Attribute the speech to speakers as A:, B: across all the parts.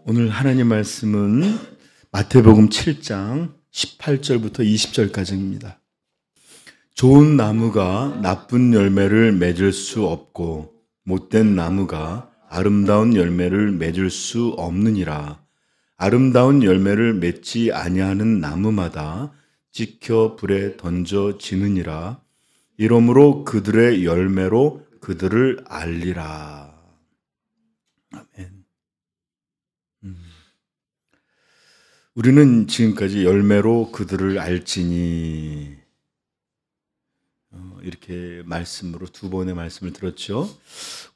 A: 오늘 하나님 말씀은 마태복음 7장 18절부터 20절까지입니다. 좋은 나무가 나쁜 열매를 맺을 수 없고 못된 나무가 아름다운 열매를 맺을 수 없느니라. 아름다운 열매를 맺지 아니하는 나무마다 찍혀 불에 던져지느니라. 이러므로 그들의 열매로 그들을 알리라. 아멘. 우리는 지금까지 열매로 그들을 알지니 이렇게 말씀으로 두 번의 말씀을 들었죠.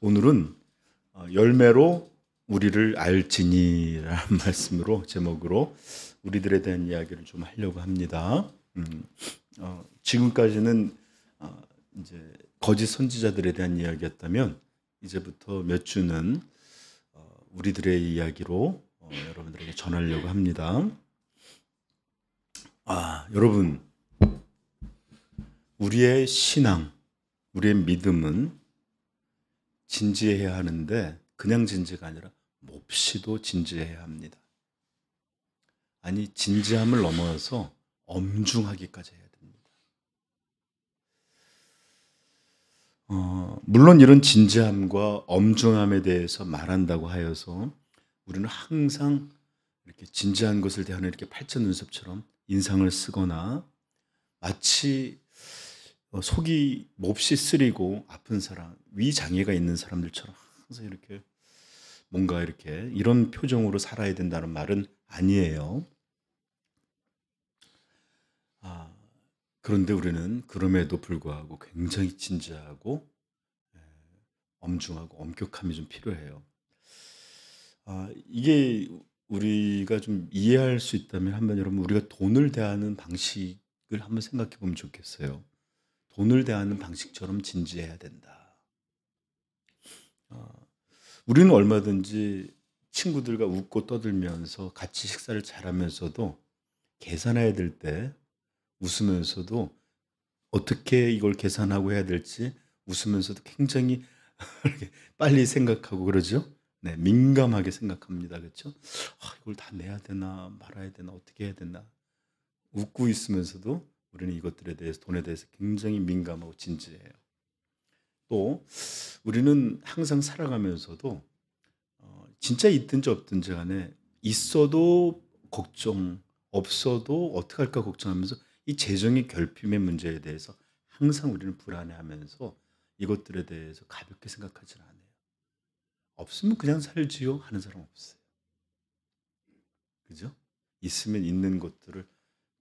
A: 오늘은 열매로 우리를 알지니라는 말씀으로 제목으로 우리들에 대한 이야기를 좀 하려고 합니다. 지금까지는 이제 거짓 선지자들에 대한 이야기였다면 이제부터 몇 주는 우리들의 이야기로 여러분들에게 전하려고 합니다. 여러분, 우리의 신앙, 우리의 믿음은 진지해야 하는데 그냥 진지가 아니라 몹시도 진지해야 합니다. 아니, 진지함을 넘어서 엄중하기까지 해야 됩니다. 물론 이런 진지함과 엄중함에 대해서 말한다고 하여서 우리는 항상 이렇게 진지한 것을 대하는 이렇게 팔전 눈썹처럼 인상을 쓰거나 마치 속이 몹시 쓰리고 아픈 사람, 위장애가 있는 사람들처럼 항상 이렇게 뭔가 이렇게 이런 표정으로 살아야 된다는 말은 아니에요. 그런데 우리는 그럼에도 불구하고 굉장히 진지하고 엄중하고 엄격함이 좀 필요해요. 이게 우리가 좀 이해할 수 있다면 한번 여러분 우리가 돈을 대하는 방식을 한번 생각해 보면 좋겠어요. 돈을 대하는 방식처럼 진지해야 된다. 우리는 얼마든지 친구들과 웃고 떠들면서 같이 식사를 잘하면서도 계산해야 될 때 웃으면서도 어떻게 이걸 계산하고 해야 될지 웃으면서도 굉장히 빨리 생각하고 그러죠. 네, 민감하게 생각합니다. 그렇죠? 이걸 다 내야 되나 말아야 되나 어떻게 해야 되나 웃고 있으면서도 우리는 이것들에 대해서 돈에 대해서 굉장히 민감하고 진지해요. 또 우리는 항상 살아가면서도 진짜 있든지 없든지 간에 있어도 걱정 없어도 어떻게 할까 걱정하면서 이 재정의 결핍의 문제에 대해서 항상 우리는 불안해하면서 이것들에 대해서 가볍게 생각하지 않아요. 없으면 그냥 살지요 하는 사람 없어요. 그죠? 있으면 있는 것들을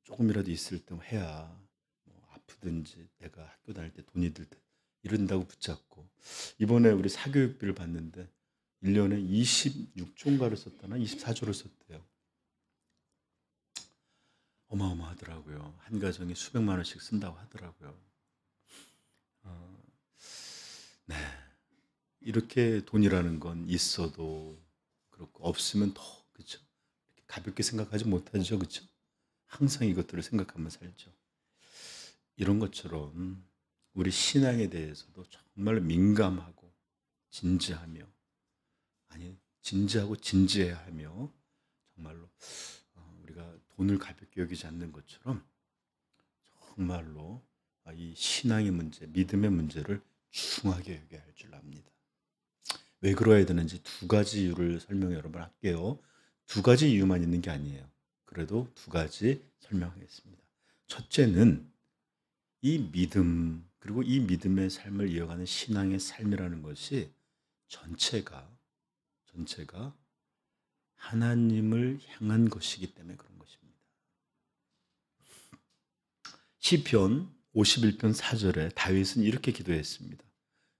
A: 조금이라도 있을 때 해야 아프든지 내가 학교 다닐 때 돈이 들 때 이런다고 붙잡고 이번에 우리 사교육비를 받는데 1년에 26조인가를 썼다나 24조를 썼대요. 어마어마하더라고요. 한 가정에 수백만 원씩 쓴다고 하더라고요. 네. 이렇게 돈이라는 건 있어도 그렇고 없으면 더 그렇죠. 이렇게 가볍게 생각하지 못하죠, 그렇죠? 항상 이것들을 생각하며 살죠. 이런 것처럼 우리 신앙에 대해서도 정말 민감하고 진지하며 진지하고 진지해야 하며 정말로 우리가 돈을 가볍게 여기지 않는 것처럼 정말로 이 신앙의 문제, 믿음의 문제를 중하게 여겨야 할 줄 압니다. 왜 그러야 되는지 두 가지 이유를 설명해 여러분 할게요. 두 가지 이유만 있는 게 아니에요. 그래도 두 가지 설명하겠습니다. 첫째는 이 믿음 그리고 이 믿음의 삶을 이어가는 신앙의 삶이라는 것이 전체가 하나님을 향한 것이기 때문에 그런 것입니다. 시편 51편 4절에 다윗은 이렇게 기도했습니다.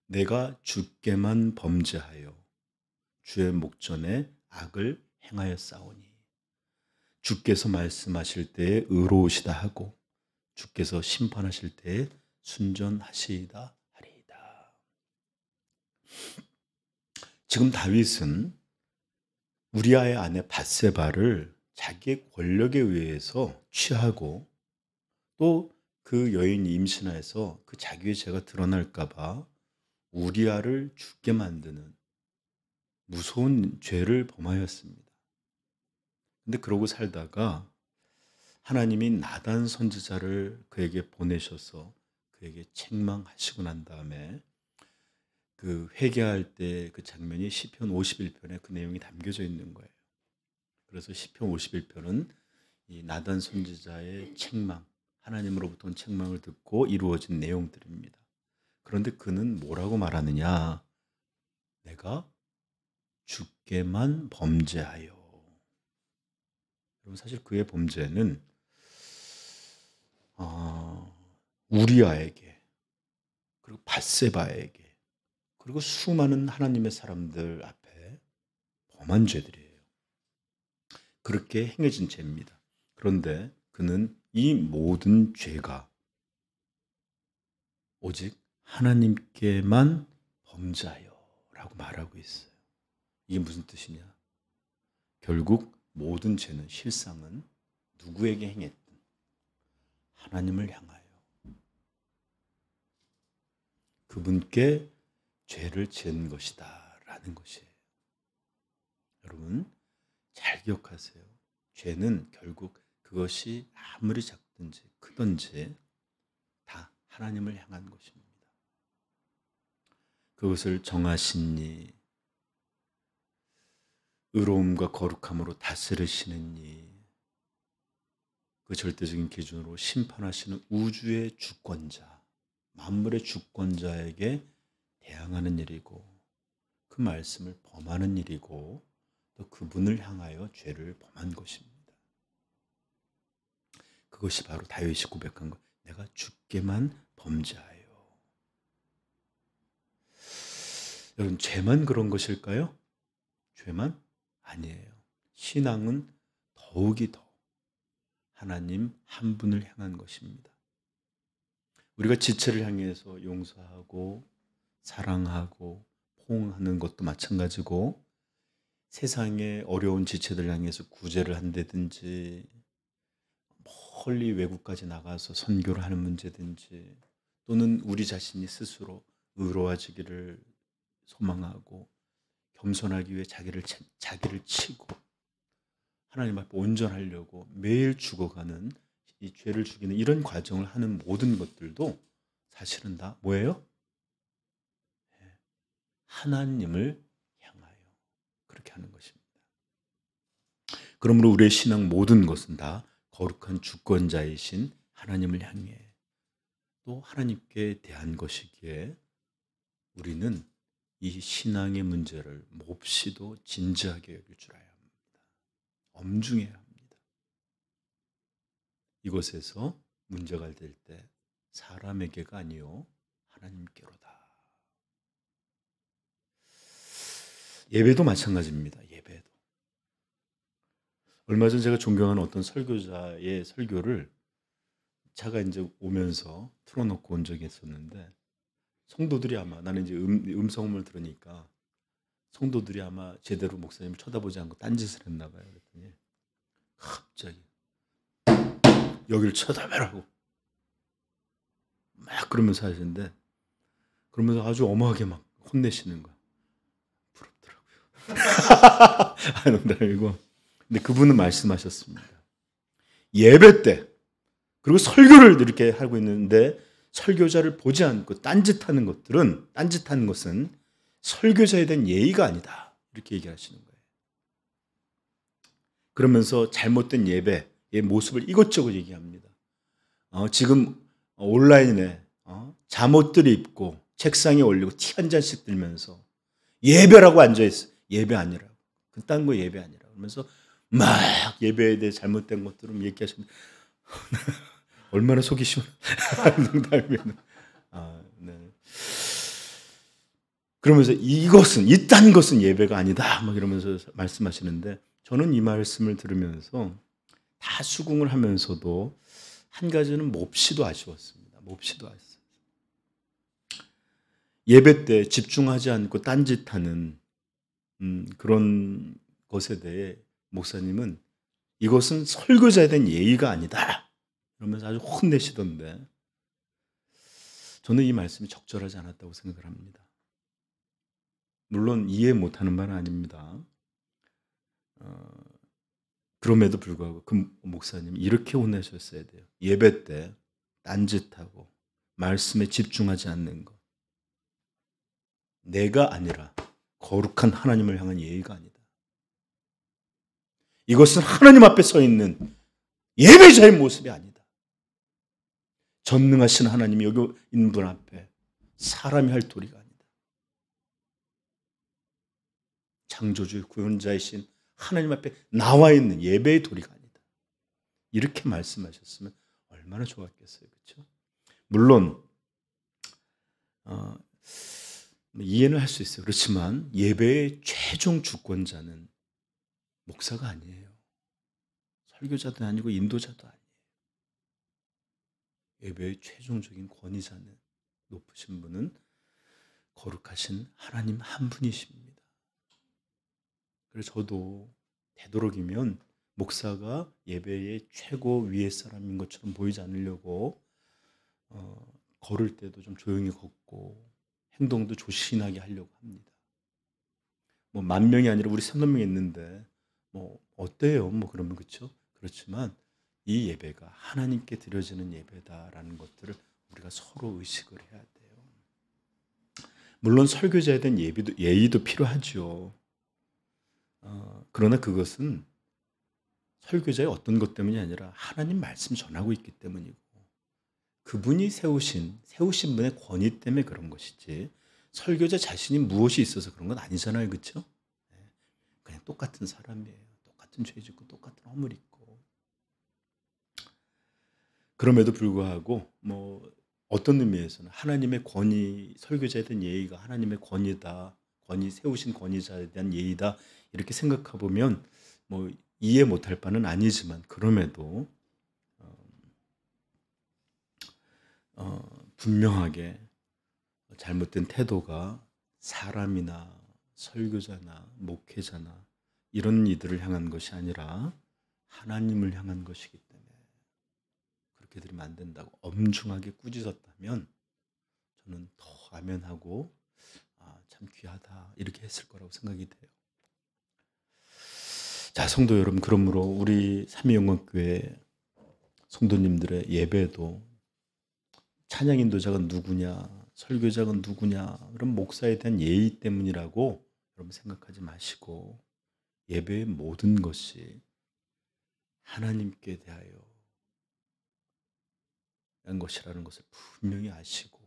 A: 내가 주께만 범죄하여 주의 목전에 악을 행하였사오니 주께서 말씀하실 때에 의로우시다 하고 주께서 심판하실 때에 순전하시이다 하리이다. 지금 다윗은 우리아의 아내 밧세바를 자기의 권력에 의해서 취하고 또 그 여인이 임신해서 그 자기의 죄가 드러날까 봐 우리아를 죽게 만드는 무서운 죄를 범하였습니다. 근데 그러고 살다가 하나님이 나단 선지자를 그에게 보내셔서 그에게 책망하시고 난 다음에 그 회개할 때 그 장면이 시편 51편에 그 내용이 담겨져 있는 거예요. 그래서 시편 51편은 이 나단 선지자의 책망, 하나님으로부터 온 책망을 듣고 이루어진 내용들입니다. 그런데 그는 뭐라고 말하느냐? 내가 주께만 범죄하여. 여러분 사실 그의 범죄는 우리아에게 그리고 밧세바에게 그리고 수많은 하나님의 사람들 앞에 범한 죄들이에요. 그렇게 행해진 죄입니다. 그런데 그는 이 모든 죄가 오직 하나님께만 범죄하여 라고 말하고 있어요. 이게 무슨 뜻이냐? 결국 모든 죄는 실상은 누구에게 행했든 하나님을 향하여 그분께 죄를 지은 것이다 라는 것이에요. 여러분 잘 기억하세요. 죄는 결국 그것이 아무리 작든지 크든지 다 하나님을 향한 것입니다. 그것을 정하신 이, 의로움과 거룩함으로 다스리시는 이, 그 절대적인 기준으로 심판하시는 우주의 주권자, 만물의 주권자에게 대항하는 일이고 그 말씀을 범하는 일이고 또 그분을 향하여 죄를 범한 것입니다. 그것이 바로 다윗이 고백한 것. 내가 주께만 범죄하여. 여러분 죄만 그런 것일까요? 죄만? 아니에요. 신앙은 더욱이 더 하나님 한 분을 향한 것입니다. 우리가 지체를 향해서 용서하고 사랑하고 포옹하는 것도 마찬가지고 세상의 어려운 지체들 향해서 구제를 한다든지 멀리 외국까지 나가서 선교를 하는 문제든지 또는 우리 자신이 스스로 의로워지기를 소망하고 겸손하기 위해 자기를 치고 하나님 앞에 온전하려고 매일 죽어가는 이 죄를 죽이는 이런 과정을 하는 모든 것들도 사실은 다 뭐예요? 하나님을 향하여 그렇게 하는 것입니다. 그러므로 우리의 신앙 모든 것은 다 거룩한 주권자이신 하나님을 향해 또 하나님께 대한 것이기에 우리는 이 신앙의 문제를 몹시도 진지하게 여길 줄 알아야 합니다. 엄중해야 합니다. 이곳에서 문제가 될 때 사람에게가 아니요 하나님께로다. 예배도 마찬가지입니다. 예배도. 얼마 전 제가 존경하는 어떤 설교자의 설교를 차가 이제 오면서 틀어놓고 온 적이 있었는데 성도들이 아마 나는 이제 음성음을 들으니까 성도들이 아마 제대로 목사님을 쳐다보지 않고 딴짓을 했나 봐요. 그랬더니 갑자기 여기를 쳐다보라고 막 그러면서 하시는데 그러면서 아주 엄하게 막 혼내시는 거야. 부럽더라고요. 농담이고. 근데 그분은 말씀하셨습니다. 예배 때 그리고 설교를 이렇게 하고 있는데 설교자를 보지 않고 딴짓하는 것은 설교자에 대한 예의가 아니다. 이렇게 얘기하시는 거예요. 그러면서 잘못된 예배의 모습을 이것저것 얘기합니다. 지금 온라인에 잠옷들을 입고 책상에 올리고 티 한 잔씩 들면서 예배라고 앉아있어. 예배 아니라고. 그딴 거 예배 아니라고. 그러면서 막 예배에 대해 잘못된 것들을 얘기하시는데 얼마나 속이 시원. 농담이면. 네. 그러면서 이딴 것은 예배가 아니다. 막 이러면서 말씀하시는데 저는 이 말씀을 들으면서 다 수긍을 하면서도 한 가지는 몹시도 아쉬웠습니다. 몹시도 아쉬웠어요. 예배 때 집중하지 않고 딴짓하는 그런 것에 대해 목사님은 이것은 설교자에 대한 예의가 아니다. 그러면서 아주 혼내시던데 저는 이 말씀이 적절하지 않았다고 생각을 합니다. 물론 이해 못하는 말은 아닙니다. 그럼에도 불구하고 그 목사님이 이렇게 혼내셨어야 돼요. 예배 때 딴짓하고 말씀에 집중하지 않는 것. 내가 아니라 거룩한 하나님을 향한 예의가 아니다. 이것은 하나님 앞에 서 있는 예배자의 모습이 아니다. 전능하신 하나님이 여기 있는 분 앞에 사람이 할 도리가 아니다. 창조주 구원자이신 하나님 앞에 나와 있는 예배의 도리가 아니다. 이렇게 말씀하셨으면 얼마나 좋았겠어요. 그렇죠? 물론 이해는 할 수 있어요. 그렇지만 예배의 최종 주권자는 목사가 아니에요. 설교자도 아니고 인도자도 아니에요. 예배의 최종적인 권위자는, 높으신 분은 거룩하신 하나님 한 분이십니다. 그래서 저도 되도록이면 목사가 예배의 최고 위의 사람인 것처럼 보이지 않으려고 걸을 때도 좀 조용히 걷고 행동도 조신하게 하려고 합니다. 뭐 10,000명이 아니라 우리 3,000명이 있는데 뭐 어때요? 뭐 그러면 그렇죠? 그렇지만 이 예배가 하나님께 드려지는 예배다라는 것들을 우리가 서로 의식을 해야 돼요. 물론 설교자에 대한 예의도 필요하죠. 그러나 그것은 설교자의 어떤 것 때문이 아니라 하나님 말씀 전하고 있기 때문이고 그분이 세우신 분의 권위 때문에 그런 것이지 설교자 자신이 무엇이 있어서 그런 건 아니잖아요. 그렇죠? 그냥 똑같은 사람이에요. 똑같은 죄 짓고 똑같은 허물 있고. 그럼에도 불구하고 뭐 어떤 의미에서는 하나님의 권위, 설교자에 대한 예의가 하나님의 권위다. 세우신 권위자에 대한 예의다. 이렇게 생각해 보면 뭐 이해 못할 바는 아니지만 그럼에도 분명하게 잘못된 태도가 사람이나 설교자나 목회자나 이런 이들을 향한 것이 아니라 하나님을 향한 것이기 때문에 그렇게 들으면 안 된다고 엄중하게 꾸짖었다면 저는 더 아멘하고 참 귀하다 이렇게 했을 거라고 생각이 돼요. 자, 성도 여러분, 그러므로 우리 삼위영광교회 성도님들의 예배도 찬양 인도자가 누구냐, 설교자가 누구냐, 그런 목사에 대한 예의 때문이라고 여러분 생각하지 마시고 예배의 모든 것이 하나님께 대하여 한 것이라는 것을 분명히 아시고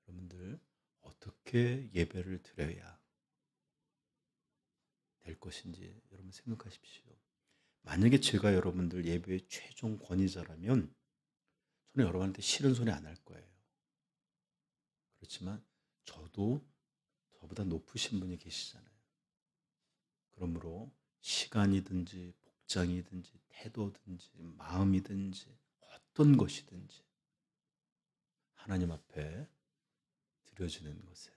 A: 여러분들 어떻게 예배를 드려야 될 것인지 여러분 생각하십시오. 만약에 제가 여러분들 예배의 최종 권위자라면 저는 여러분한테 싫은 소리 안 할 거예요. 그렇지만 저도 저보다 높으신 분이 계시잖아요. 그러므로 시간이든지 복장이든지 태도든지 마음이든지 어떤 것이든지 하나님 앞에 드려지는 것에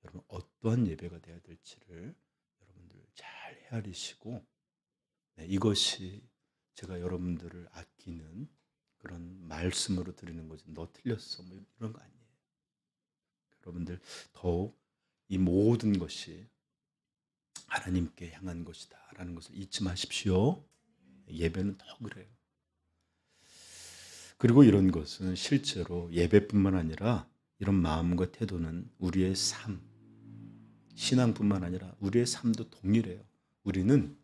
A: 여러분 어떠한 예배가 되어야 될지를 여러분들 잘 헤아리시고 이것이 제가 여러분들을 아끼는 그런 말씀으로 드리는 거지 너 틀렸어 뭐 이런 거 아니에요. 여러분들 더욱 이 모든 것이 하나님께 향한 것이다 라는 것을 잊지 마십시오. 예배는 더 그래요. 그리고 이런 것은 실제로 예배뿐만 아니라 이런 마음과 태도는 우리의 삶, 신앙뿐만 아니라 우리의 삶도 동일해요. 우리는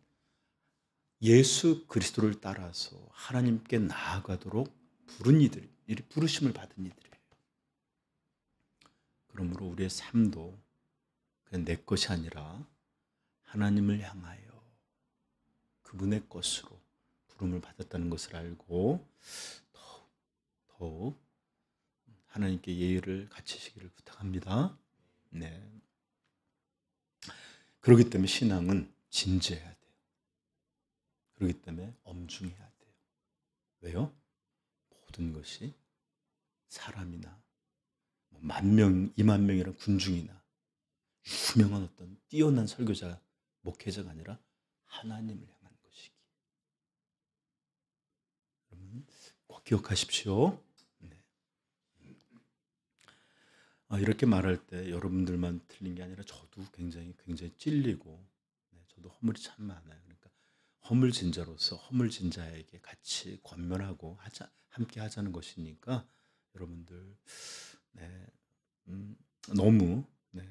A: 예수 그리스도를 따라서 하나님께 나아가도록 부르심을 받은 이들이에요. 그러므로 우리의 삶도 그냥 내 것이 아니라 하나님을 향하여 그분의 것으로 부름을 받았다는 것을 알고 더욱 하나님께 예의를 갖추시기를 부탁합니다. 네. 그렇기 때문에 신앙은 진지해야 돼요. 그렇기 때문에 엄중해야 돼요. 왜요? 모든 것이 사람이나 10,000명, 20,000명이라는 군중이나 유명한 어떤 뛰어난 설교자, 목회자가 아니라 하나님을 향한 것이기. 여러분 꼭 기억하십시오. 네. 이렇게 말할 때 여러분들만 틀린 게 아니라 저도 굉장히 찔리고 저도 허물이 참 많아요. 그러니까 허물진 자로서 허물진 자에게 같이 권면하고 함께 하자는 것이니까 여러분들 네, 너무 네,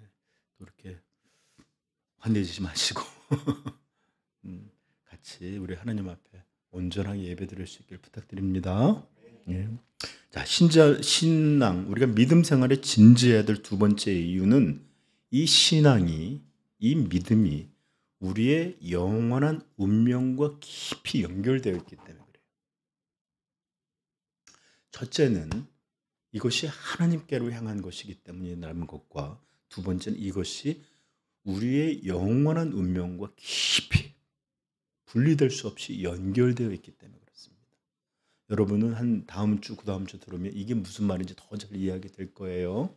A: 그렇게 화내지 마시고 같이 우리 하나님 앞에 온전하게 예배드릴 수 있길 부탁드립니다. 예. 자, 신앙, 우리가 믿음 생활에 진지해야 될 두 번째 이유는 이 신앙이, 이 믿음이 우리의 영원한 운명과 깊이 연결되어 있기 때문에 그래요. 첫째는 이것이 하나님께로 향한 것이기 때문이라는 것과 두 번째는 이것이 우리의 영원한 운명과 깊이 분리될 수 없이 연결되어 있기 때문에 그렇습니다. 여러분은 한 다음 주, 그 다음 주 들으면 이게 무슨 말인지 더 잘 이해하게 될 거예요.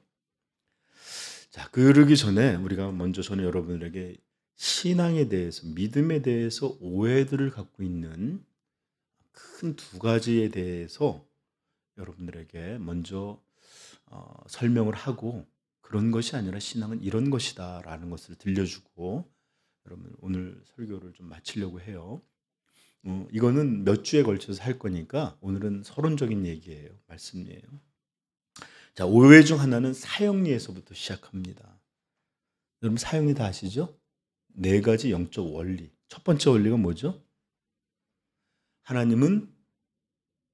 A: 자, 그러기 전에 우리가 먼저 저는 여러분들에게 신앙에 대해서, 믿음에 대해서 오해들을 갖고 있는 큰 두 가지에 대해서 여러분들에게 먼저 설명을 하고, 그런 것이 아니라 신앙은 이런 것이다 라는 것을 들려주고 여러분 오늘 설교를 좀 마치려고 해요. 이거는 몇 주에 걸쳐서 할 거니까 오늘은 서론적인 얘기예요. 말씀이에요. 자, 오해 중 하나는 사형리에서부터 시작합니다. 여러분 사형리 다 아시죠? 네 가지 영적 원리. 첫 번째 원리가 뭐죠? 하나님은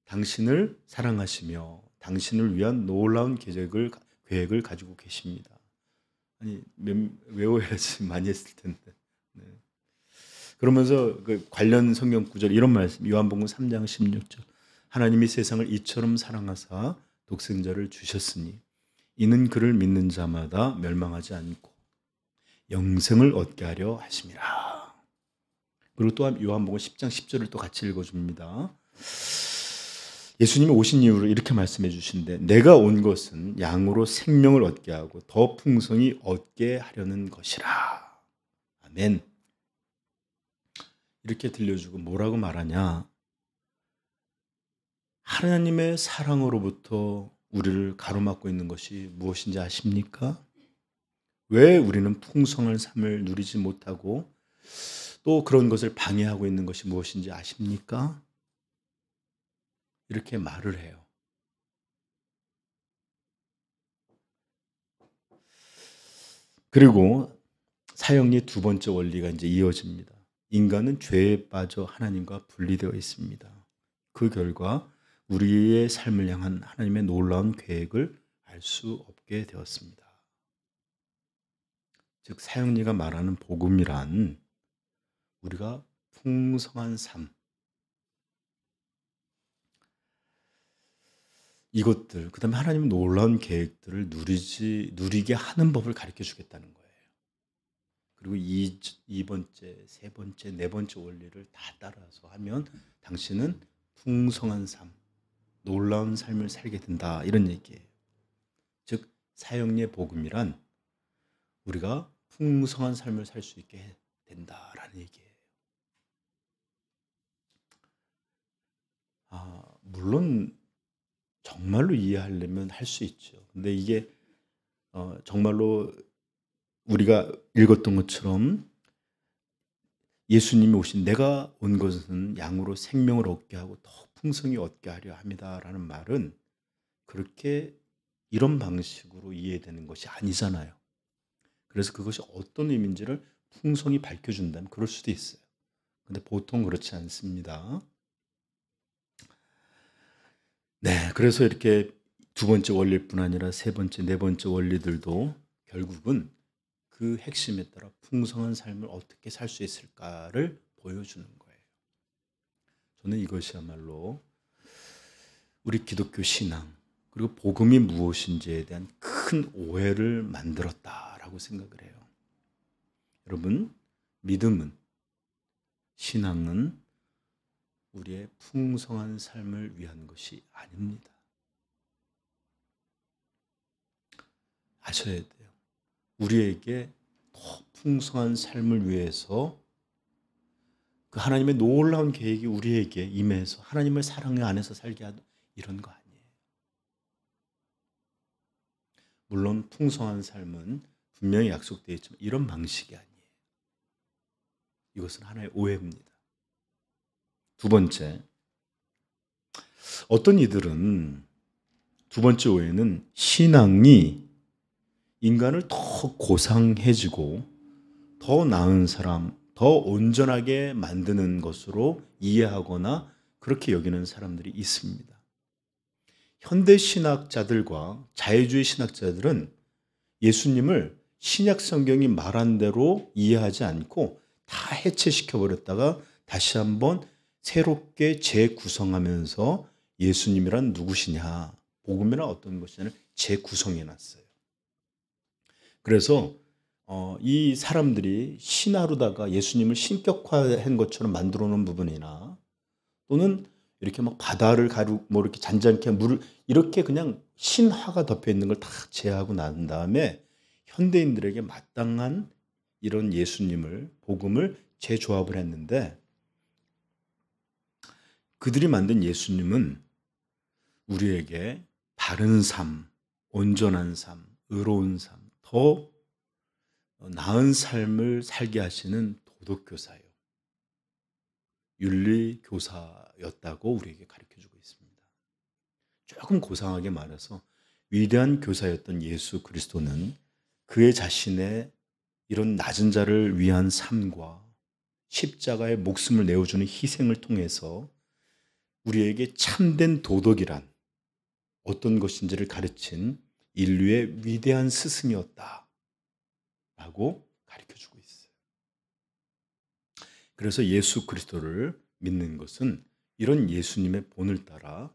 A: 당신을 사랑하시며 당신을 위한 놀라운 계획을 가지고 계십니다. 아니, 외워야지 많이 했을 텐데. 네. 그러면서 그 관련 성경 구절 이런 말씀, 요한복음 3장 16절. 하나님이 세상을 이처럼 사랑하사 독생자를 주셨으니 이는 그를 믿는 자마다 멸망하지 않고 영생을 얻게 하려 하심이라. 그리고 또한 요한복음 10장 10절을 또 같이 읽어줍니다. 예수님이 오신 이유를 이렇게 말씀해 주신데 내가 온 것은 양으로 생명을 얻게 하고 더 풍성히 얻게 하려는 것이라. 아멘. 이렇게 들려주고 뭐라고 말하냐? 하나님의 사랑으로부터 우리를 가로막고 있는 것이 무엇인지 아십니까? 왜 우리는 풍성한 삶을 누리지 못하고 또 그런 것을 방해하고 있는 것이 무엇인지 아십니까? 이렇게 말을 해요. 그리고 사형리의 두 번째 원리가 이제 이어집니다. 인간은 죄에 빠져 하나님과 분리되어 있습니다. 그 결과 우리의 삶을 향한 하나님의 놀라운 계획을 알 수 없게 되었습니다. 즉 사형리가 말하는 복음이란 우리가 풍성한 삶, 이것들, 그 다음에 하나님의 놀라운 계획들을 누리게 하는 법을 가르쳐 주겠다는 거예요. 그리고 이 번째, 세 번째, 네 번째 원리를 다 따라서 하면 당신은 풍성한 삶, 놀라운 삶을 살게 된다. 이런 얘기예요. 즉 사형리의 복음이란 우리가 풍성한 삶을 살 수 있게 된다라는 얘기예요. 물론 정말로 이해하려면 할 수 있죠. 근데 이게 정말로 우리가 읽었던 것처럼 예수님이 오신 내가 온 것은 양으로 생명을 얻게 하고 더 풍성히 얻게 하려 합니다라는 말은 그렇게 이런 방식으로 이해되는 것이 아니잖아요. 그래서 그것이 어떤 의미인지를 풍성히 밝혀준다면 그럴 수도 있어요. 근데 보통 그렇지 않습니다. 네, 그래서 이렇게 두 번째 원리뿐 아니라 세 번째, 네 번째 원리들도 결국은 그 핵심에 따라 풍성한 삶을 어떻게 살 수 있을까를 보여주는 거예요. 저는 이것이야말로 우리 기독교 신앙 그리고 복음이 무엇인지에 대한 큰 오해를 만들었다라고 생각을 해요. 여러분, 믿음은, 신앙은 우리의 풍성한 삶을 위한 것이 아닙니다. 아셔야 돼요. 우리에게 더 풍성한 삶을 위해서 그 하나님의 놀라운 계획이 우리에게 임해서 하나님의 사랑 안에서 살게 하는 이런 거 아니에요. 물론 풍성한 삶은 분명히 약속되어 있지만 이런 방식이 아니에요. 이것은 하나의 오해입니다. 두 번째, 어떤 이들은 두 번째 오해는 신앙이 인간을 더 고상해지고 더 나은 사람, 더 온전하게 만드는 것으로 이해하거나 그렇게 여기는 사람들이 있습니다. 현대 신학자들과 자유주의 신학자들은 예수님을 신약 성경이 말한 대로 이해하지 않고 다 해체시켜 버렸다가 다시 한번 새롭게 재구성하면서 예수님이란 누구시냐, 복음이란 어떤 것이냐를 재구성해 놨어요. 그래서 이 사람들이 신하로다가 예수님을 신격화한 것처럼 만들어 놓은 부분이나 또는 이렇게 막 바다를 뭐 이렇게 잔잔케 물을 이렇게 그냥 신화가 덮여 있는 걸 다 제하고 난 다음에 현대인들에게 마땅한 이런 예수님을, 복음을 재조합을 했는데, 그들이 만든 예수님은 우리에게 바른 삶, 온전한 삶, 의로운 삶, 더 나은 삶을 살게 하시는 도덕교사요, 윤리교사였다고 우리에게 가르쳐주고 있습니다. 조금 고상하게 말해서 위대한 교사였던 예수 그리스도는 그의 자신의 이런 낮은 자를 위한 삶과 십자가의 목숨을 내어주는 희생을 통해서 우리에게 참된 도덕이란 어떤 것인지를 가르친 인류의 위대한 스승이었다 라고 가르쳐주고 있어요. 그래서 예수 그리스도를 믿는 것은 이런 예수님의 본을 따라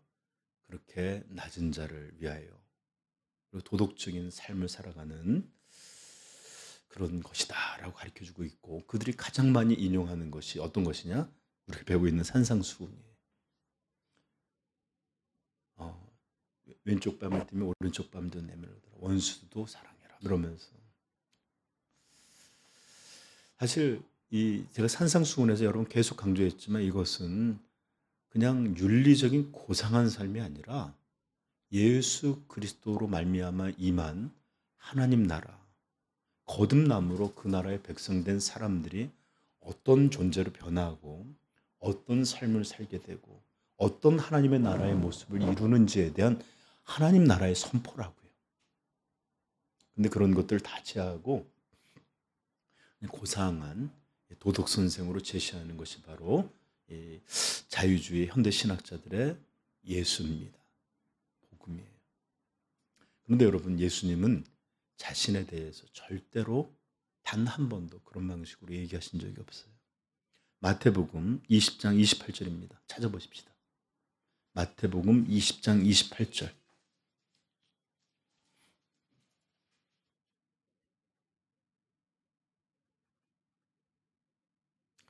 A: 그렇게 낮은 자를 위하여 그리고 도덕적인 삶을 살아가는 그런 것이다 라고 가르쳐주고 있고, 그들이 가장 많이 인용하는 것이 어떤 것이냐? 우리가 배우고 있는 산상수훈이에요. 왼쪽 뺨을 떼면 오른쪽 뺨도 내밀어들어, 원수도 사랑해라, 그러면서 사실 제가 산상수훈에서 여러분 계속 강조했지만 이것은 그냥 윤리적인 고상한 삶이 아니라 예수 그리스도로 말미암아 임한 하나님 나라, 거듭남으로 그 나라의 백성된 사람들이 어떤 존재로 변화하고 어떤 삶을 살게 되고 어떤 하나님의 나라의 모습을 이루는지에 대한 하나님 나라의 선포라고요. 근데 그런 것들을 다 제하고 고상한 도덕 선생으로 제시하는 것이 바로 자유주의 현대 신학자들의 예수입니다. 복음이에요. 그런데 여러분, 예수님은 자신에 대해서 절대로 단 한 번도 그런 방식으로 얘기하신 적이 없어요. 마태복음 20장 28절입니다. 찾아보십시다. 마태복음 20장 28절.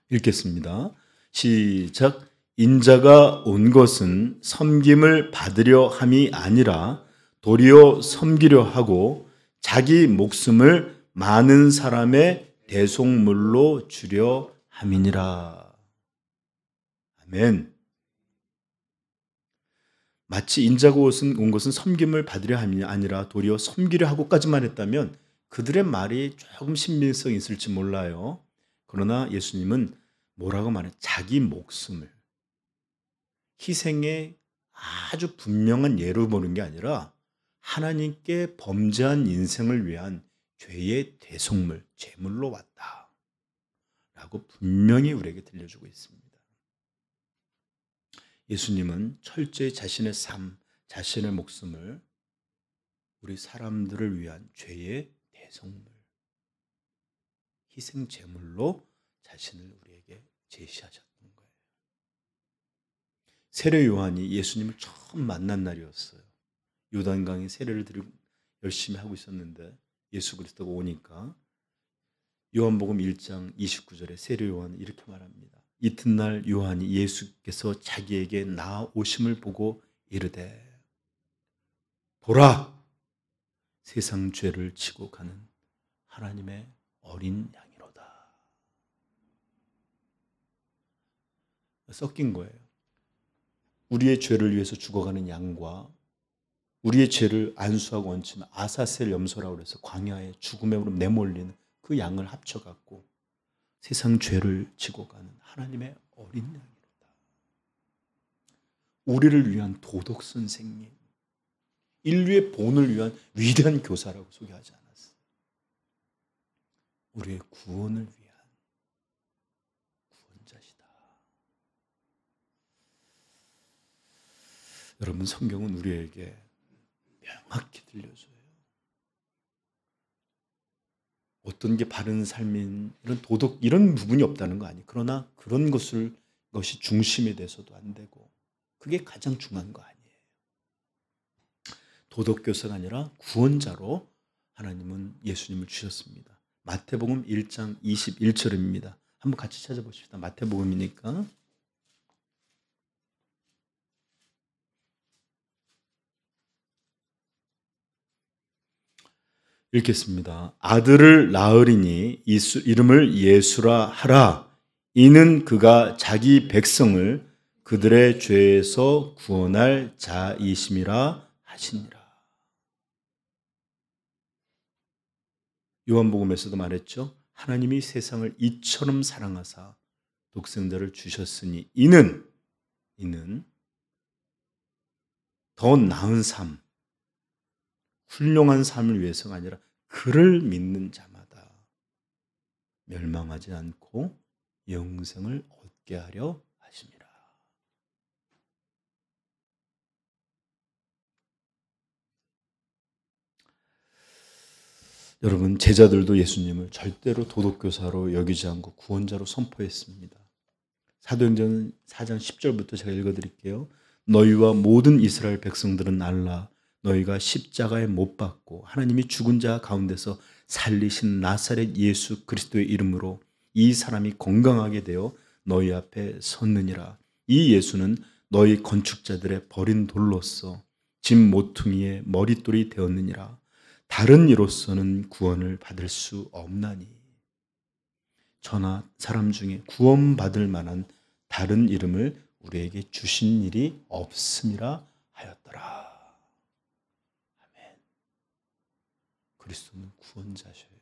A: 읽겠습니다. 시작. 인자가 온 것은 섬김을 받으려 함이 아니라 도리어 섬기려 하고 자기 목숨을 많은 사람의 대속물로 주려 함이니라. 아멘. 마치 인자가 온 것은 섬김을 받으려 함이 아니라 도리어 섬기려 하고까지만 했다면 그들의 말이 조금 신빙성이 있을지 몰라요. 그러나 예수님은 뭐라고 말해? 자기 목숨을 희생의 아주 분명한 예로 보는 게 아니라 하나님께 범죄한 인생을 위한 죄의 대속물, 제물로 왔다 라고 분명히 우리에게 들려주고 있습니다. 예수님은 철저히 자신의 삶, 자신의 목숨을 우리 사람들을 위한 죄의 대속물, 희생 제물로 자신을 우리에게 제시하셨던 거예요. 세례 요한이 예수님을 처음 만난 날이었어요. 요단강에 세례를 드리고 열심히 하고 있었는데 예수 그리스도가 오니까 요한복음 1장 29절에 세례 요한은 이렇게 말합니다. 이튿날 요한이 예수께서 자기에게 나오심을 보고 이르되 보라, 세상 죄를 지고 가는 하나님의 어린 양이로다. 섞인 거예요. 우리의 죄를 위해서 죽어가는 양과 우리의 죄를 안수하고 얹히는 아사셀 염소라고 해서 광야에 죽음의 으로 내몰리는 그 양을 합쳐갖고 세상 죄를 지고 가는 하나님의 어린 양이로다. 우리를 위한 도덕 선생님, 인류의 본을 위한 위대한 교사라고 소개하지 않았어요. 우리의 구원을 위한 구원자시다. 여러분, 성경은 우리에게 명확히 들려줘요. 어떤 게 바른 삶인 이런 도덕 이런 부분이 없다는 거 아니에요. 그러나 그런 것이 중심이 돼서도 안 되고 그게 가장 중요한 거 아니에요. 도덕 교사가 아니라 구원자로 하나님은 예수님을 주셨습니다. 마태복음 1장 21절입니다. 한번 같이 찾아보십시다. 마태복음이니까. 읽겠습니다. 아들을 낳으리니 이름을 예수라 하라. 이는 그가 자기 백성을 그들의 죄에서 구원할 자이심이라 하시니라. 요한복음에서도 말했죠. 하나님이 세상을 이처럼 사랑하사 독생자를 주셨으니 이는 더 나은 삶, 훌륭한 삶을 위해서가 아니라 그를 믿는 자마다 멸망하지 않고 영생을 얻게 하려 하심이라. 여러분, 제자들도 예수님을 절대로 도덕교사로 여기지 않고 구원자로 선포했습니다. 사도행전 4장 10절부터 제가 읽어드릴게요. 너희와 모든 이스라엘 백성들은 알라. 너희가 십자가에 못 박고 하나님이 죽은 자 가운데서 살리신 나사렛 예수 그리스도의 이름으로 이 사람이 건강하게 되어 너희 앞에 섰느니라. 이 예수는 너희 건축자들의 버린 돌로서 집 모퉁이의 머릿돌이 되었느니라. 다른 이로서는 구원을 받을 수 없나니. 저나 사람 중에 구원받을 만한 다른 이름을 우리에게 주신 일이 없음이라 하였더라. 아멘. 그리스도는 구원자셔요.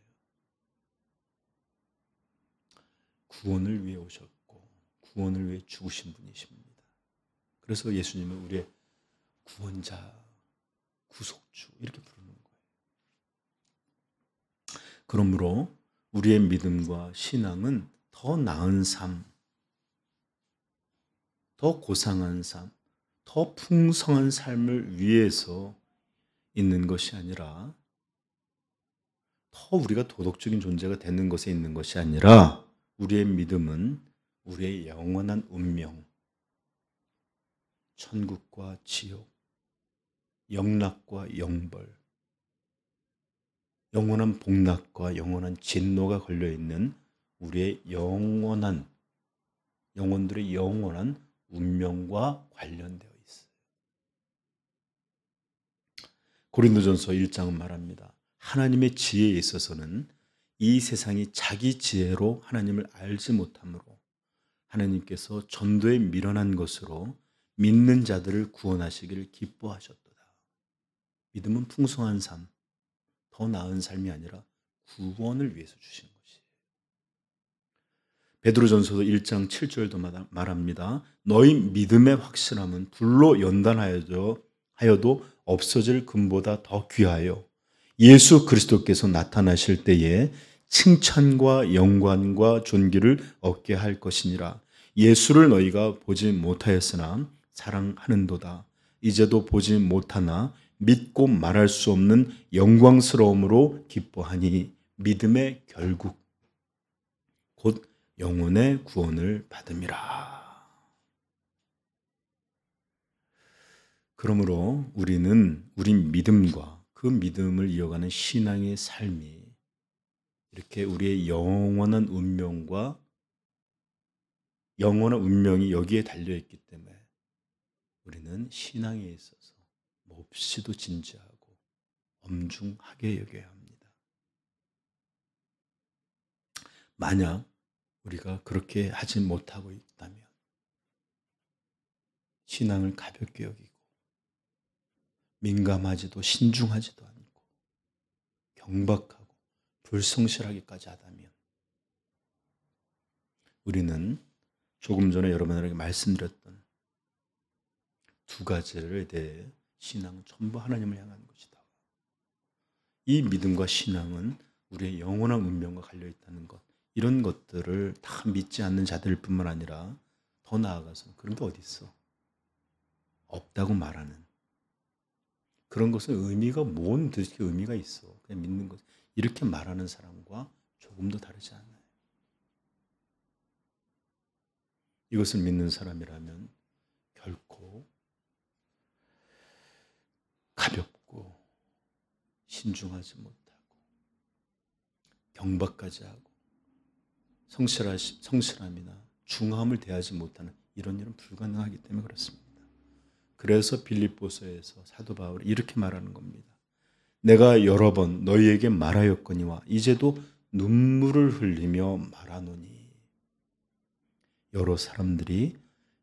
A: 구원을 위해 오셨고 구원을 위해 죽으신 분이십니다. 그래서 예수님은 우리의 구원자, 구속주 이렇게 부르는 거예요. 그러므로 우리의 믿음과 신앙은 더 나은 삶, 더 고상한 삶, 더 풍성한 삶을 위해서 있는 것이 아니라 더 우리가 도덕적인 존재가 되는 것에 있는 것이 아니라 우리의 믿음은 우리의 영원한 운명, 천국과 지옥, 영락과 영벌, 영원한 복락과 영원한 진노가 걸려있는 우리의 영혼들의 영원한 운명과 관련되어 있어요. 고린도전서 1장은 말합니다. 하나님의 지혜에 있어서는 이 세상이 자기 지혜로 하나님을 알지 못하므로 하나님께서 전도에 미련한 것으로 믿는 자들을 구원하시기를 기뻐하셨도다. 믿음은 풍성한 삶, 더 나은 삶이 아니라 구원을 위해서 주신 것이에요. 베드로전서도 1장 7절도 말합니다. 너희 믿음의 확실함은 불로 연단하여도 없어질 금보다 더 귀하여 예수 그리스도께서 나타나실 때에 칭찬과 영광과 존귀를 얻게 할 것이니라. 예수를 너희가 보지 못하였으나 사랑하는도다. 이제도 보지 못하나 믿고 말할 수 없는 영광스러움으로 기뻐하니 믿음의 결국 곧 영혼의 구원을 받음이라. 그러므로 우리는 우리 믿음과 그 믿음을 이어가는 신앙의 삶이 이렇게 우리의 영원한 운명이 여기에 달려있기 때문에 우리는 신앙에 있어서 몹시도 진지하고 엄중하게 여겨야 합니다. 만약 우리가 그렇게 하지 못하고 있다면 신앙을 가볍게 여기고 민감하지도 신중하지도 않고 경박하고 불성실하기까지 하다면 우리는 조금 전에 여러분들에게 말씀드렸던 두 가지에 대해 신앙은 전부 하나님을 향한 것이다. 이 믿음과 신앙은 우리의 영원한 운명과 갈려 있다는 것, 이런 것들을 다 믿지 않는 자들 뿐만 아니라 더 나아가서 그런 게 어디 있어? 없다고 말하는 그런 것은 의미가 뭔 도대체 의미가 있어? 그냥 믿는 것. 이렇게 말하는 사람과 조금도 다르지 않아요. 이것을 믿는 사람이라면 결코 가볍고 신중하지 못하고 경박까지 하고 성실함이나 중함을 대하지 못하는 이런 일은 불가능하기 때문에 그렇습니다. 그래서 빌립보서에서 사도 바울이 이렇게 말하는 겁니다. 내가 여러 번 너희에게 말하였거니와 이제도 눈물을 흘리며 말하노니 여러 사람들이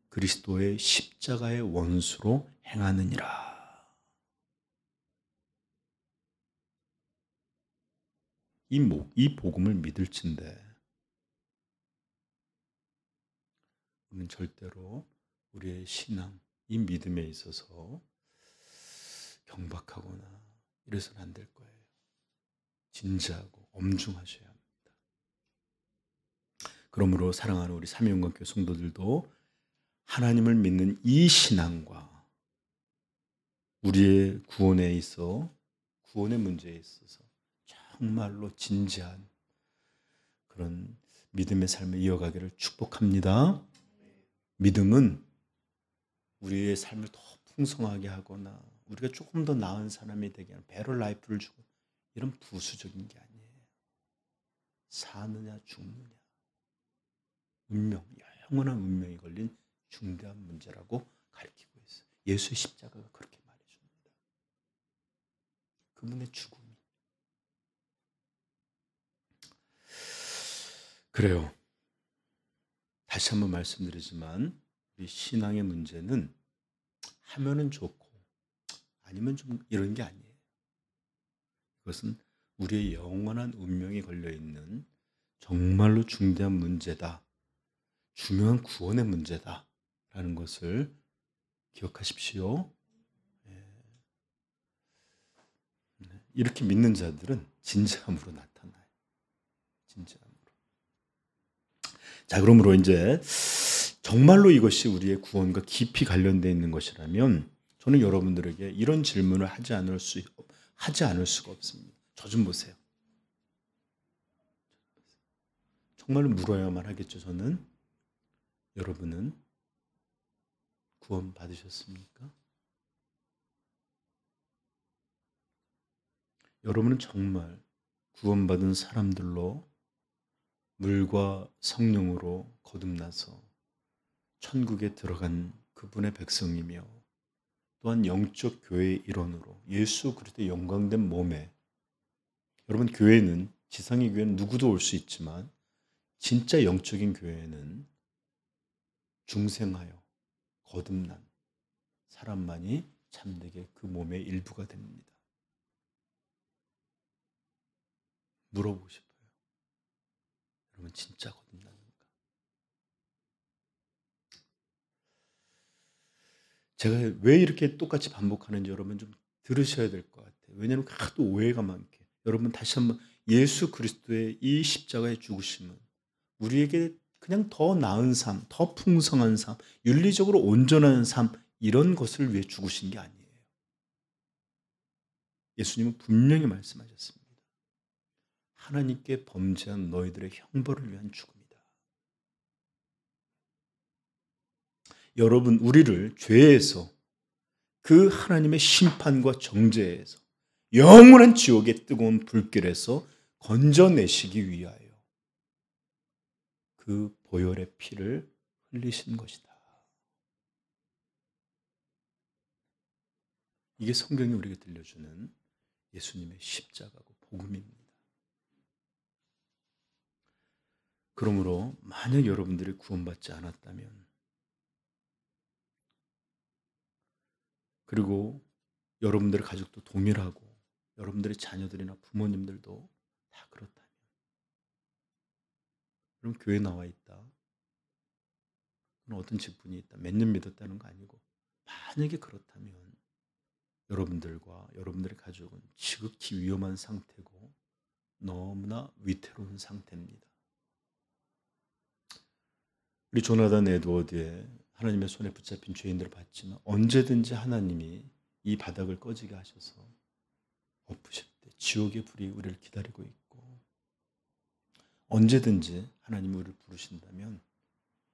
A: 그리스도의 십자가의 원수로 행하느니라. 이 복음을 믿을진데 우리는 절대로 우리의 신앙, 이 믿음에 있어서 경박하거나 이래서는 안 될 거예요. 진지하고 엄중하셔야 합니다. 그러므로 사랑하는 우리 삼위영광교회 성도들도 하나님을 믿는 이 신앙과 우리의 구원에 있어 구원의 문제에 있어서 정말로 진지한 그런 믿음의 삶을 이어가기를 축복합니다. 믿음은 우리의 삶을 더 풍성하게 하거나 우리가 조금 더 나은 사람이 되게 하는 베러 라이프를 주고 이런 부수적인 게 아니에요. 사느냐 죽느냐 운명, 영원한 운명이 걸린 중대한 문제라고 가르치고 있어요. 예수의 십자가가 그렇게 말해줍니다. 그분의 죽음이. 그래요. 다시 한번 말씀드리지만 우리 신앙의 문제는 하면은 좋고 아니면 좀 이런 게 아니에요. 그것은 우리의 영원한 운명이 걸려있는 정말로 중대한 문제다. 중요한 구원의 문제다라는 것을 기억하십시오. 이렇게 믿는 자들은 진지함으로 나타나요. 진지함으로. 자, 그러므로 이제 정말로 이것이 우리의 구원과 깊이 관련되어 있는 것이라면 저는 여러분들에게 이런 질문을 하지 않을 수가 없습니다. 저 좀 보세요. 정말로 물어야만 하겠죠. 저는 여러분은 구원 받으셨습니까? 여러분은 정말 구원받은 사람들로 물과 성령으로 거듭나서 천국에 들어간 그분의 백성이며 또한 영적 교회의 일원으로 예수 그리스도의 영광된 몸에 여러분 교회는 지상의 교회는 누구도 올 수 있지만 진짜 영적인 교회는 중생하여 거듭난 사람만이 참되게 그 몸의 일부가 됩니다. 물어보고 싶어요. 여러분 진짜 거듭나는가? 제가 왜 이렇게 똑같이 반복하는지 여러분 좀 들으셔야 될 것 같아요. 왜냐하면 하도 오해가 많게. 여러분 다시 한번 예수 그리스도의 이 십자가의 죽으심은 우리에게 그냥 더 나은 삶, 더 풍성한 삶, 윤리적으로 온전한 삶 이런 것을 위해 죽으신 게 아니에요. 예수님은 분명히 말씀하셨습니다. 하나님께 범죄한 너희들의 형벌을 위한 죽음이다. 여러분 우리를 죄에서 그 하나님의 심판과 정죄에서 영원한 지옥의 뜨거운 불길에서 건져내시기 위하여 그 보혈의 피를 흘리신 것이다. 이게 성경이 우리에게 들려주는 예수님의 십자가고 복음입니다. 그러므로 만약 여러분들이 구원받지 않았다면 그리고 여러분들의 가족도 동일하고 여러분들의 자녀들이나 부모님들도 다 그렇다면 그럼 교회 나와 있다. 어떤 직분이 있다. 몇 년 믿었다는 거 아니고 만약에 그렇다면 여러분들과 여러분들의 가족은 지극히 위험한 상태고 너무나 위태로운 상태입니다. 우리 조나단 에드워드의 하나님의 손에 붙잡힌 죄인들을 봤지만 언제든지 하나님이 이 바닥을 꺼지게 하셔서 엎으실 때 지옥의 불이 우리를 기다리고 있고, 언제든지 하나님이 우리를 부르신다면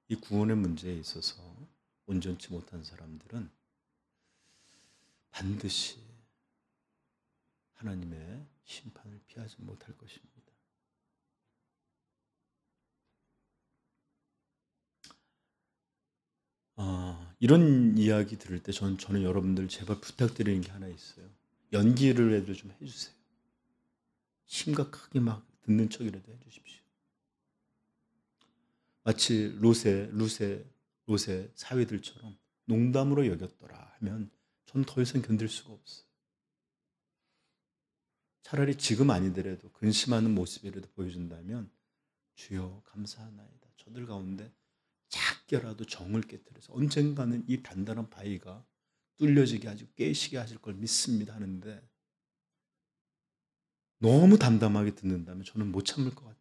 A: 이 구원의 문제에 있어서 온전치 못한 사람들은 반드시 하나님의 심판을 피하지 못할 것입니다. 이런 이야기 들을 때 저는 여러분들 제발 부탁드리는 게 하나 있어요. 연기를 좀 해주세요. 심각하게 막 듣는 척이라도 해주십시오. 마치 롯의 사위들처럼 농담으로 여겼더라 하면 전 더 이상 견딜 수가 없어요. 차라리 지금 아니더라도 근심하는 모습이라도 보여준다면 주여 감사하나이다. 저들 가운데 작게라도 정을 깨뜨려서 언젠가는 이 단단한 바위가 뚫려지게 하시고 깨시게 하실 걸 믿습니다 하는데, 너무 담담하게 듣는다면 저는 못 참을 것 같아요.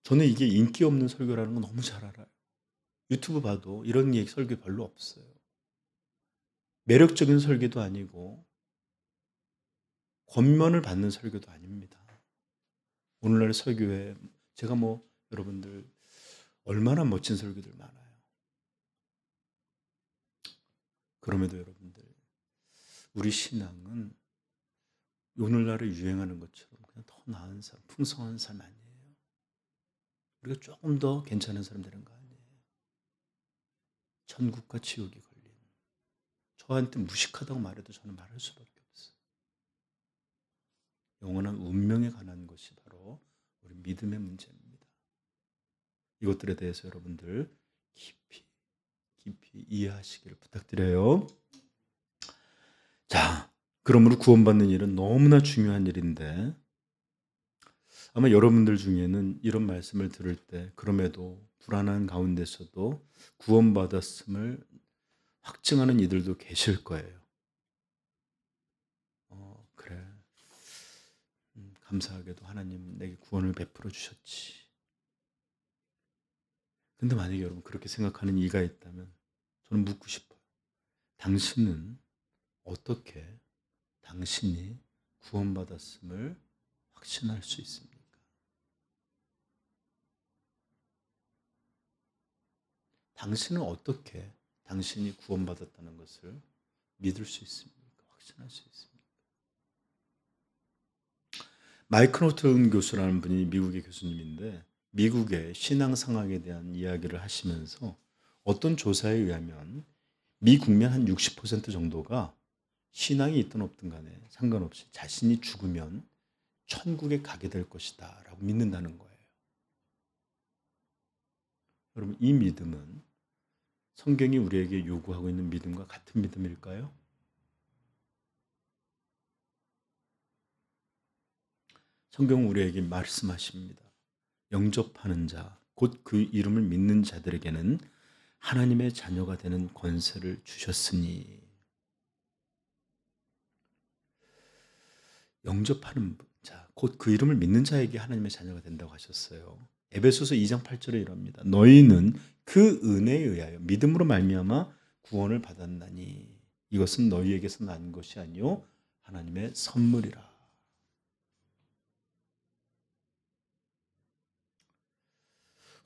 A: 저는 이게 인기 없는 설교라는 건 너무 잘 알아요. 유튜브 봐도 이런 얘기 설교 별로 없어요. 매력적인 설교도 아니고 권면을 받는 설교도 아닙니다. 오늘날 설교에 제가 여러분들 얼마나 멋진 설교들 많아요. 그럼에도 여러분들 우리 신앙은 오늘날에 유행하는 것처럼 그냥 더 나은 삶, 풍성한 삶 아니에요. 우리가 조금 더 괜찮은 사람 되는 거 아니에요. 천국과 지옥이 걸린, 저한테 무식하다고 말해도 저는 말할 수밖에 없어요. 영원한 운명에 관한 것이 바로 우리 믿음의 문제입니다. 이것들에 대해서 여러분들 깊이 이해하시기를 부탁드려요. 자, 그러므로 구원받는 일은 너무나 중요한 일인데, 아마 여러분들 중에는 이런 말씀을 들을 때 그럼에도 불안한 가운데서도 구원받았음을 확증하는 이들도 계실 거예요. 그래. 감사하게도 하나님 내게 구원을 베풀어 주셨지. 근데 만약에 여러분 그렇게 생각하는 이가 있다면 저는 묻고 싶어요. 당신은 어떻게 당신이 구원받았음을 확신할 수 있습니까? 당신은 어떻게 당신이 구원받았다는 것을 믿을 수 있습니까? 확신할 수 있습니까? 마이크 노튼 교수라는 분이 미국의 교수님인데, 미국의 신앙 상황에 대한 이야기를 하시면서 어떤 조사에 의하면 미 국민 한 60% 정도가 신앙이 있든 없든 간에 상관없이 자신이 죽으면 천국에 가게 될 것이다 라고 믿는다는 거예요. 여러분, 이 믿음은 성경이 우리에게 요구하고 있는 믿음과 같은 믿음일까요? 성경은 우리에게 말씀하십니다. 영접하는 자, 곧 그 이름을 믿는 자들에게는 하나님의 자녀가 되는 권세를 주셨으니. 영접하는 자, 곧 그 이름을 믿는 자에게 하나님의 자녀가 된다고 하셨어요. 에베소서 2장 8절에 이럽니다. 너희는 그 은혜에 의하여 믿음으로 말미암아 구원을 받았나니 이것은 너희에게서 난 것이 아니요 하나님의 선물이라.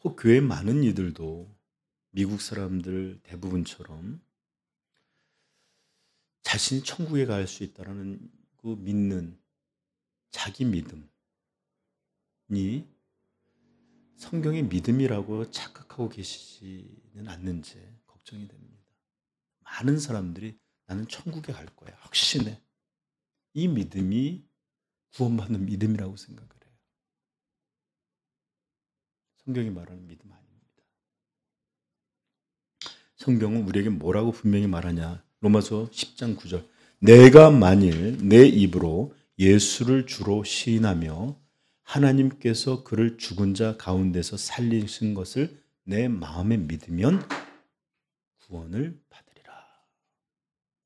A: 혹 교회 많은 이들도 미국 사람들 대부분처럼 자신이 천국에 갈 수 있다는 그 믿는 자기 믿음이 성경의 믿음이라고 착각하고 계시지는 않는지 걱정이 됩니다. 많은 사람들이 나는 천국에 갈 거야 확신해. 이 믿음이 구원받는 믿음이라고 생각을 해요. 성경이 말하는 믿음 아닙니다. 성경은 우리에게 뭐라고 분명히 말하냐. 로마서 10장 9절. 내가 만일 내 입으로 예수를 주로 시인하며 하나님께서 그를 죽은 자 가운데서 살리신 것을 내 마음에 믿으면 구원을 받으리라.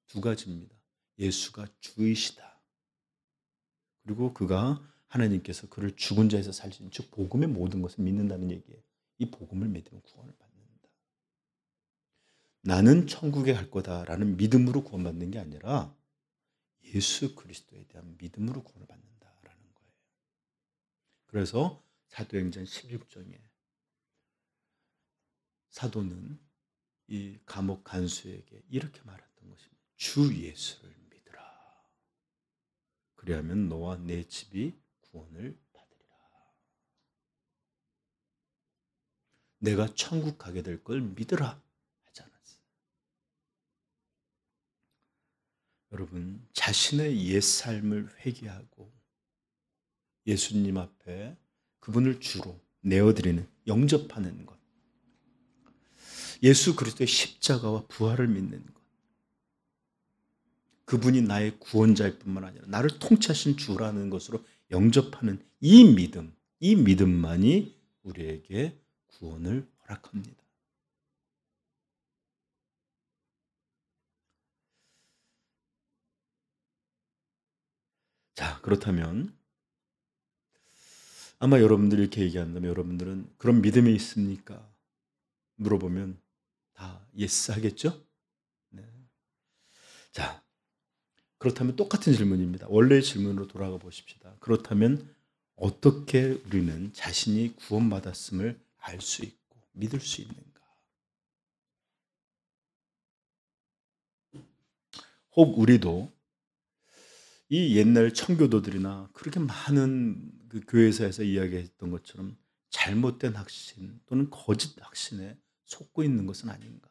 A: 두 가지입니다. 예수가 주이시다. 그리고 그가 하나님께서 그를 죽은 자에서 살리신, 즉 복음의 모든 것을 믿는다는 얘기예요. 이 복음을 믿으면 구원을 받는다. 나는 천국에 갈 거다라는 믿음으로 구원받는 게 아니라 예수 그리스도에 대한 믿음으로 구원을 받는다라는 거예요. 그래서 사도행전 16장에 사도는 이 감옥 간수에게 이렇게 말했던 것입니다. 주 예수를 믿으라. 그리하면 너와 내 집이 구원을 받으리라. 내가 천국 가게 될 걸 믿으라 하지 않았어요. 여러분, 자신의 옛삶을 회개하고 예수님 앞에 그분을 주로 내어드리는, 영접하는 것, 예수 그리스도의 십자가와 부활을 믿는 것, 그분이 나의 구원자일 뿐만 아니라 나를 통치하신 주라는 것으로 영접하는 이 믿음, 이 믿음만이 우리에게 구원을 허락합니다. 자, 그렇다면 아마 여러분들이 이렇게 얘기한다면 여러분들은 그런 믿음이 있습니까? 물어보면 다 예스 하겠죠? 네. 자, 그렇다면 똑같은 질문입니다. 원래의 질문으로 돌아가 보십시다. 그렇다면 어떻게 우리는 자신이 구원받았음을 알 수 있고 믿을 수 있는가? 혹 우리도 이 옛날 청교도들이나 그렇게 많은 그 교회사에서 이야기했던 것처럼 잘못된 확신 또는 거짓 확신에 속고 있는 것은 아닌가?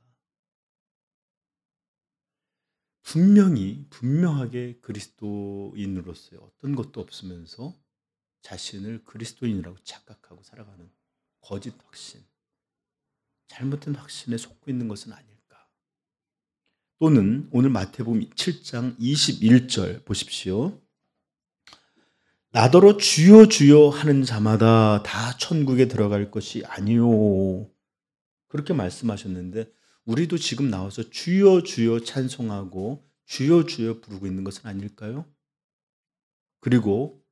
A: 분명하게 그리스도인으로서의 어떤 것도 없으면서 자신을 그리스도인이라고 착각하고 살아가는 거짓 확신, 잘못된 확신에 속고 있는 것은 아닐까? 또는 오늘 마태복음 7장 21절 보십시오. 나더러 주여 주여 하는 자마다 다 천국에 들어갈 것이 아니요. 그렇게 말씀하셨는데 우리도 지금 나와서 주여 주여 찬송하고 주여 주여 부르고 있는 것은 아닐까요? 그리고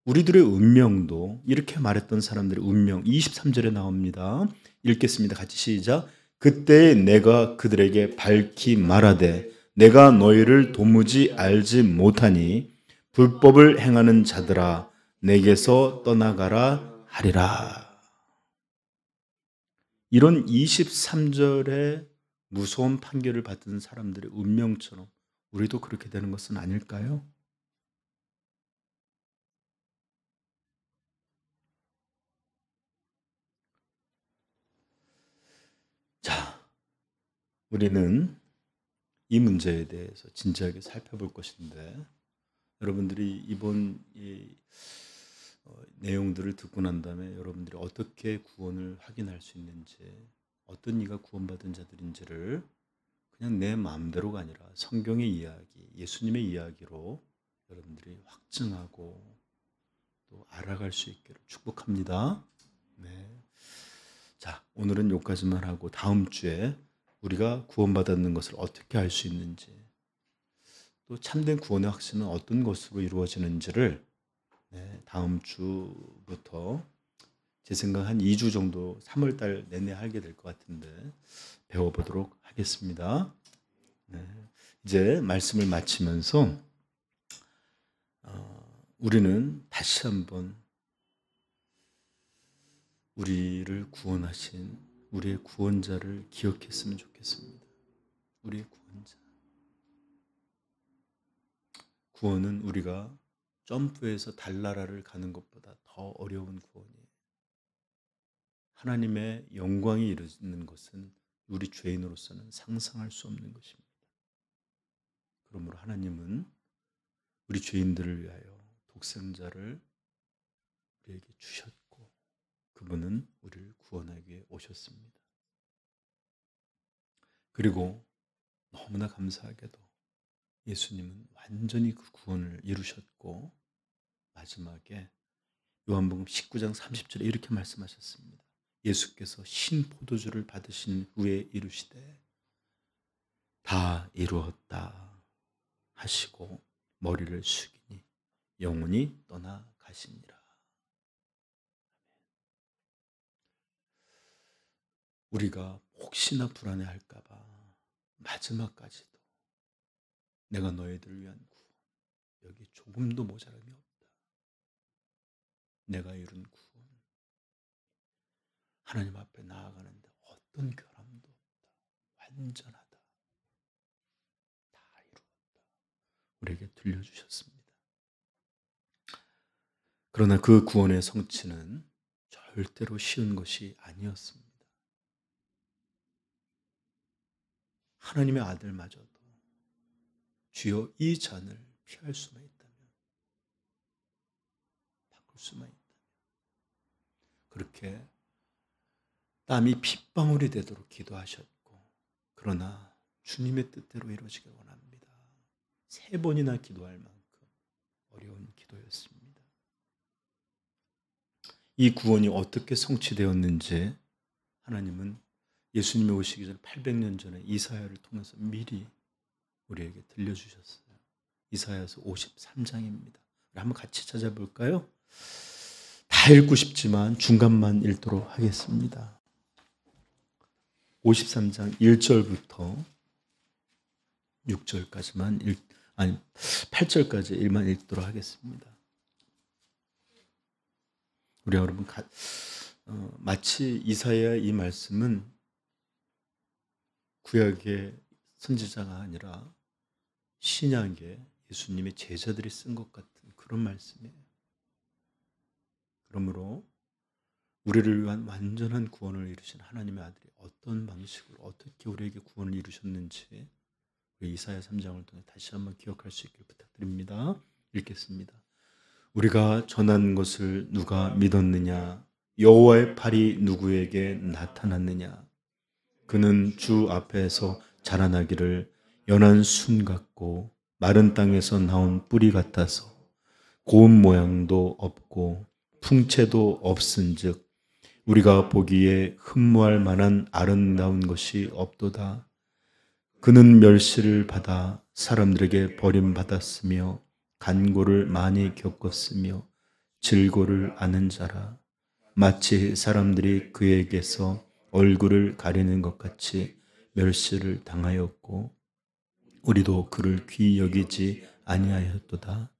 A: 우리들의 운명도 이렇게 말했던 사람들의 운명 23절에 나옵니다. 읽겠습니다. 같이 시작. 그때 내가 그들에게 밝히 말하되 내가 너희를 도무지 알지 못하니 불법을 행하는 자들아 내게서 떠나가라 하리라. 이런 23절의 무서운 판결을 받은 사람들의 운명처럼 우리도 그렇게 되는 것은 아닐까요? 자, 우리는 이 문제에 대해서 진지하게 살펴볼 것인데 여러분들이 이번 내용들을 듣고 난 다음에 여러분들이 어떻게 구원을 확인할 수 있는지, 어떤 이가 구원받은 자들인지를 그냥 내 마음대로가 아니라 성경의 이야기, 예수님의 이야기로 여러분들이 확증하고 또 알아갈 수 있기를 축복합니다. 네. 자, 오늘은 여기까지만 하고 다음 주에 우리가 구원받았는 것을 어떻게 알 수 있는지, 또 참된 구원의 확신은 어떤 것으로 이루어지는지를 다음 주부터 제 생각 한 2주 정도 3월 달 내내 하게 될 것 같은데 배워보도록 하겠습니다. 네. 이제 말씀을 마치면서 우리는 다시 한번 우리를 구원하신 우리의 구원자를 기억했으면 좋겠습니다. 우리의 구원자. 구원은 우리가 점프해서 달나라를 가는 것보다 더 어려운 구원이에요. 하나님의 영광이 이루어지는 것은 우리 죄인으로서는 상상할 수 없는 것입니다. 그러므로 하나님은 우리 죄인들을 위하여 독생자를 우리에게 주셨고 그분은 우리를 구원하기 위해 오셨습니다. 그리고 너무나 감사하게도 예수님은 완전히 그 구원을 이루셨고 마지막에 요한복음 19장 30절에 이렇게 말씀하셨습니다. 예수께서 신포도주를 받으신 후에 이르시되 다 이루었다 하시고 머리를 숙이니 영혼이 떠나가시니라. 우리가 혹시나 불안해할까 봐 마지막까지도 내가 너희들을 위한 구원, 여기 조금도 모자람이 없다. 내가 이룬 구원, 하나님 앞에 나아가는데 어떤 결함도 없다. 완전하다. 다 이루었다. 우리에게 들려주셨습니다. 그러나 그 구원의 성취는 절대로 쉬운 것이 아니었습니다. 하나님의 아들마저도 주여 이 잔을 피할 수만 있다면, 바꿀 수만 있다면, 그렇게 땀이 핏방울이 되도록 기도하셨고, 그러나 주님의 뜻대로 이루어지길 원합니다. 3번이나 기도할 만큼 어려운 기도였습니다. 이 구원이 어떻게 성취되었는지 하나님은 예수님이 오시기 전 800년 전에 이사야를 통해서 미리 우리에게 들려주셨어요. 이사야서 53장입니다. 한번 같이 찾아볼까요? 다 읽고 싶지만 중간만 읽도록 하겠습니다. 53장 1절부터 6절까지만 8절까지 일만 읽도록 하겠습니다. 우리 여러분 마치 이사야의 이 말씀은 구약의 선지자가 아니라 신약의 예수님의 제자들이 쓴 것 같은 그런 말씀이에요. 그러므로 우리를 위한 완전한 구원을 이루신 하나님의 아들이 어떤 방식으로 어떻게 우리에게 구원을 이루셨는지 이사야 3장을 통해 다시 한번 기억할 수 있기를 부탁드립니다. 읽겠습니다. 우리가 전한 것을 누가 믿었느냐? 여호와의 팔이 누구에게 나타났느냐? 그는 주 앞에서 자라나기를 연한 순 같고 마른 땅에서 나온 뿌리 같아서 고운 모양도 없고 풍채도 없은즉 우리가 보기에 흠모할 만한 아름다운 것이 없도다. 그는 멸시를 받아 사람들에게 버림받았으며 간고를 많이 겪었으며 질고를 아는 자라. 마치 사람들이 그에게서 얼굴을 가리는 것 같이 멸시를 당하였고 우리도 그를 귀히 여기지 아니하였도다.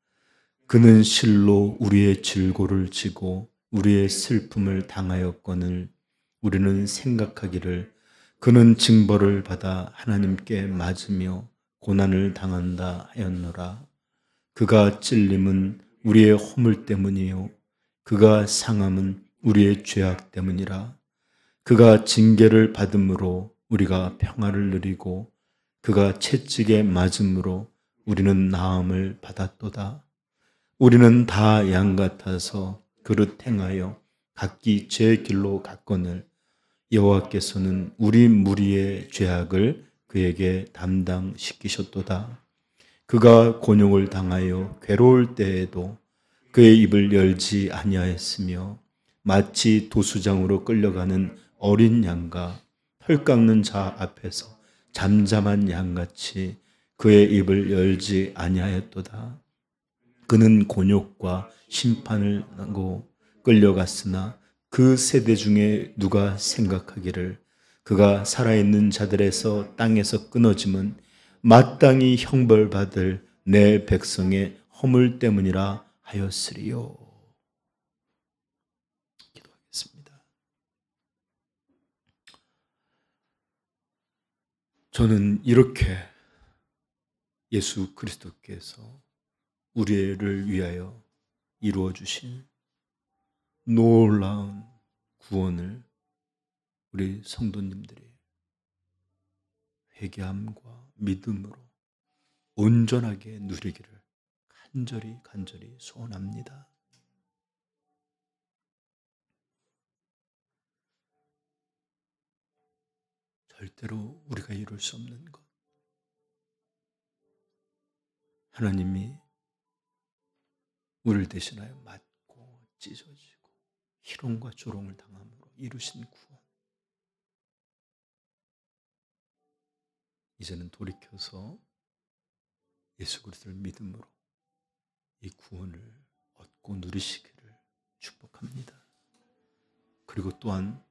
A: 그는 실로 우리의 질고를 지고 우리의 슬픔을 당하였거늘 우리는 생각하기를 그는 징벌을 받아 하나님께 맞으며 고난을 당한다 하였노라. 그가 찔림은 우리의 허물 때문이요 그가 상함은 우리의 죄악 때문이라. 그가 징계를 받음으로 우리가 평화를 누리고 그가 채찍에 맞음으로 우리는 나음을 받았도다. 우리는 다 양 같아서 그릇 행하여 각기 제 길로 갔거늘 여호와께서는 우리 무리의 죄악을 그에게 담당시키셨도다. 그가 곤욕을 당하여 괴로울 때에도 그의 입을 열지 아니하였으며 마치 도수장으로 끌려가는 어린 양과 털 깎는 자 앞에서 잠잠한 양같이 그의 입을 열지 아니하였도다. 그는 곤욕과 심판을 하고 끌려갔으나 그 세대 중에 누가 생각하기를 그가 살아있는 자들에서 땅에서 끊어짐은 마땅히 형벌받을 내 백성의 허물 때문이라 하였으리요. 기도하겠습니다. 저는 이렇게 예수 그리스도께서 우리를 위하여 이루어 주신 놀라운 구원을 우리 성도님들이 회개함과 믿음으로 온전하게 누리기를 간절히 소원합니다. 절대로 우리가 이룰 수 없는 것. 하나님이 우리를 대신하여 맞고 찢어지고 희롱과 조롱을 당함으로 이루신 구원, 이제는 돌이켜서 예수 그리스도를 믿음으로 이 구원을 얻고 누리시기를 축복합니다. 그리고 또한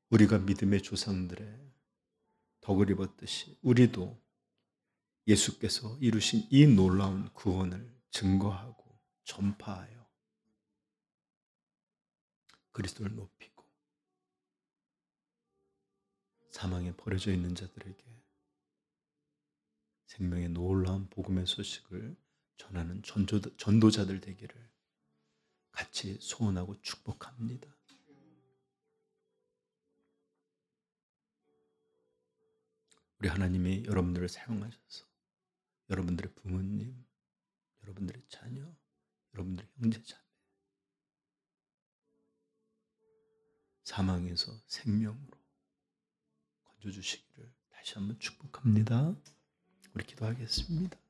A: 우리가 믿음의 조상들의 덕을 입었듯이 우리도 예수께서 이루신 이 놀라운 구원을 증거하고 전파하여 그리스도를 높이고 사망에 버려져 있는 자들에게 생명의 놀라운 복음의 소식을 전하는 전도자들 되기를 같이 소원하고 축복합니다. 우리 하나님이 여러분들을 사용하셔서 여러분들의 부모님, 여러분들의 자녀, 여러분들의 형제자매 사망에서 생명으로 건져주시기를 다시 한번 축복합니다. 우리 기도하겠습니다.